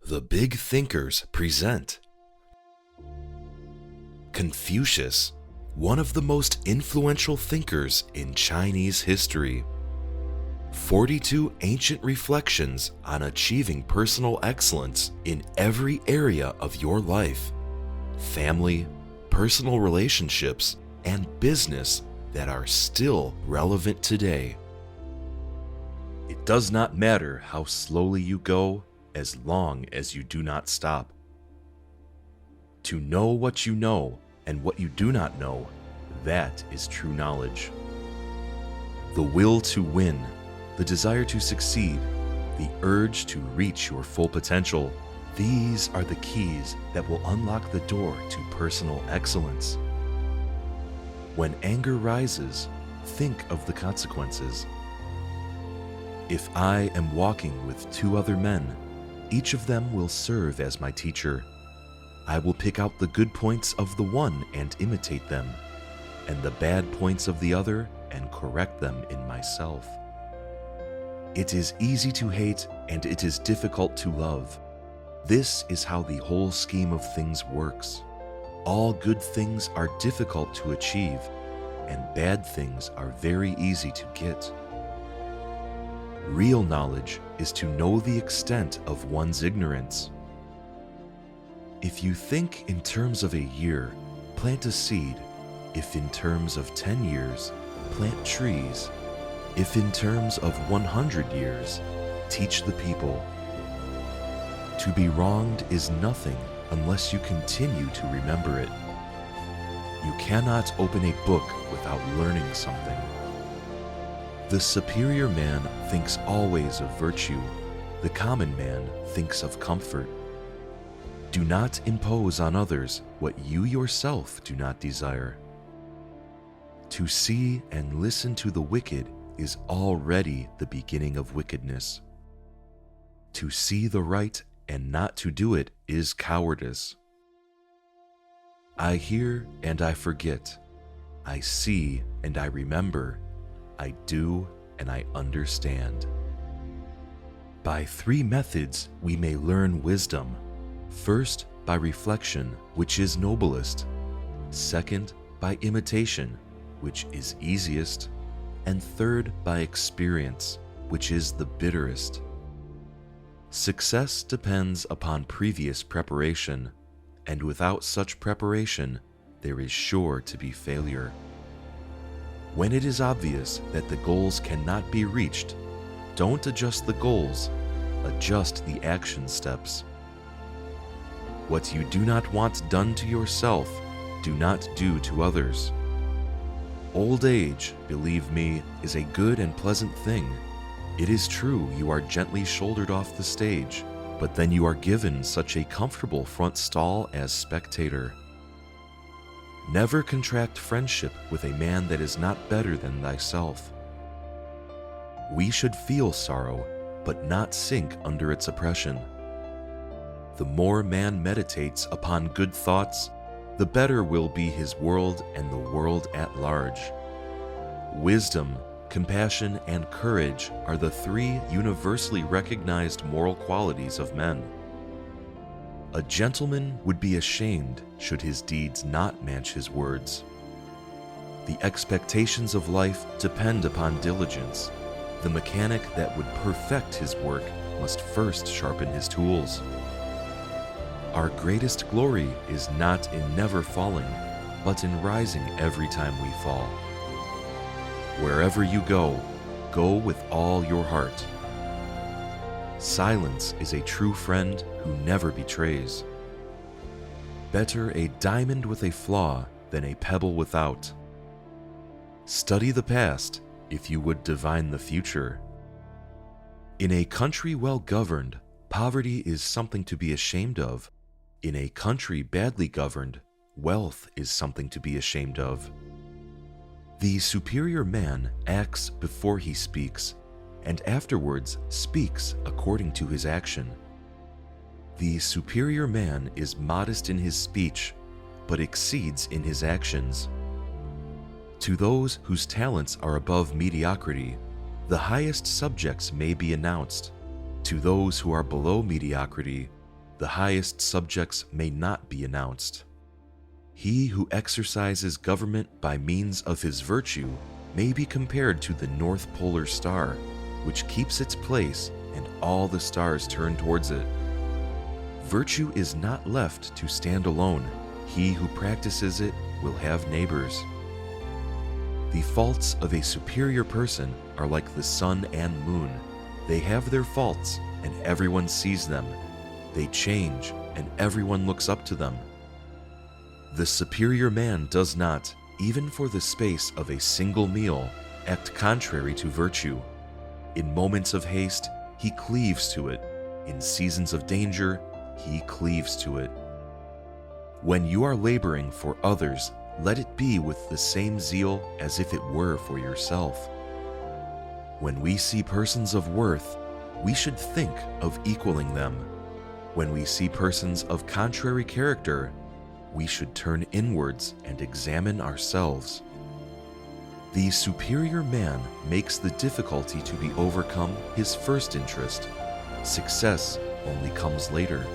The Big Thinkers present Confucius, one of the most influential thinkers in Chinese history. 42 ancient reflections on achieving personal excellence in every area of your life, family, personal relationships, and business that are still relevant today. It does not matter how slowly you go, as long as you do not stop. To know what you know and what you do not know, that is true knowledge. The will to win, the desire to succeed, the urge to reach your full potential, these are the keys that will unlock the door to personal excellence. When anger rises, think of the consequences. If I am walking with two other men, each of them will serve as my teacher. I will pick out the good points of the one and imitate them, and the bad points of the other and correct them in myself. It is easy to hate and it is difficult to love. This is how the whole scheme of things works. All good things are difficult to achieve, and bad things are very easy to get. Real knowledge is to know the extent of one's ignorance. If you think in terms of a year, plant a seed. If in terms of 10 years, plant trees. If in terms of 100 years, teach the people. To be wronged is nothing unless you continue to remember it. You cannot open a book without learning something. The superior man thinks always of virtue. The common man thinks of comfort. Do not impose on others what you yourself do not desire. To see and listen to the wicked is already the beginning of wickedness. To see the right and not to do it is cowardice. I hear and I forget. I see and I remember. I do and I understand. By three methods we may learn wisdom. First, by reflection, which is noblest. Second, by imitation, which is easiest. And third, by experience, which is the bitterest. Success depends upon previous preparation, and without such preparation, there is sure to be failure. When it is obvious that the goals cannot be reached, don't adjust the goals, adjust the action steps. What you do not want done to yourself, do not do to others. Old age, believe me, is a good and pleasant thing. It is true you are gently shouldered off the stage, but then you are given such a comfortable front stall as spectator. Never contract friendship with a man that is not better than thyself. We should feel sorrow, but not sink under its oppression. The more man meditates upon good thoughts, the better will be his world and the world at large. Wisdom, compassion, and courage are the three universally recognized moral qualities of men. A gentleman would be ashamed should his deeds not match his words. The expectations of life depend upon diligence. The mechanic that would perfect his work must first sharpen his tools. Our greatest glory is not in never falling, but in rising every time we fall. Wherever you go, go with all your heart. Silence is a true friend who never betrays. Better a diamond with a flaw than a pebble without. Study the past if you would divine the future. In a country well governed, poverty is something to be ashamed of. In a country badly governed, wealth is something to be ashamed of. The superior man acts before he speaks, and afterwards speaks according to his action. The superior man is modest in his speech, but exceeds in his actions. To those whose talents are above mediocrity, the highest subjects may be announced. To those who are below mediocrity, the highest subjects may not be announced. He who exercises government by means of his virtue may be compared to the North Polar Star, which keeps its place and all the stars turn towards it. Virtue is not left to stand alone. He who practices it will have neighbors. The faults of a superior person are like the sun and moon. They have their faults, and everyone sees them. They change, and everyone looks up to them. The superior man does not, even for the space of a single meal, act contrary to virtue. In moments of haste, he cleaves to it. In seasons of danger, he cleaves to it. When you are laboring for others, let it be with the same zeal as if it were for yourself. When we see persons of worth, we should think of equaling them. When we see persons of contrary character, we should turn inwards and examine ourselves. The superior man makes the difficulty to be overcome his first interest. Success only comes later.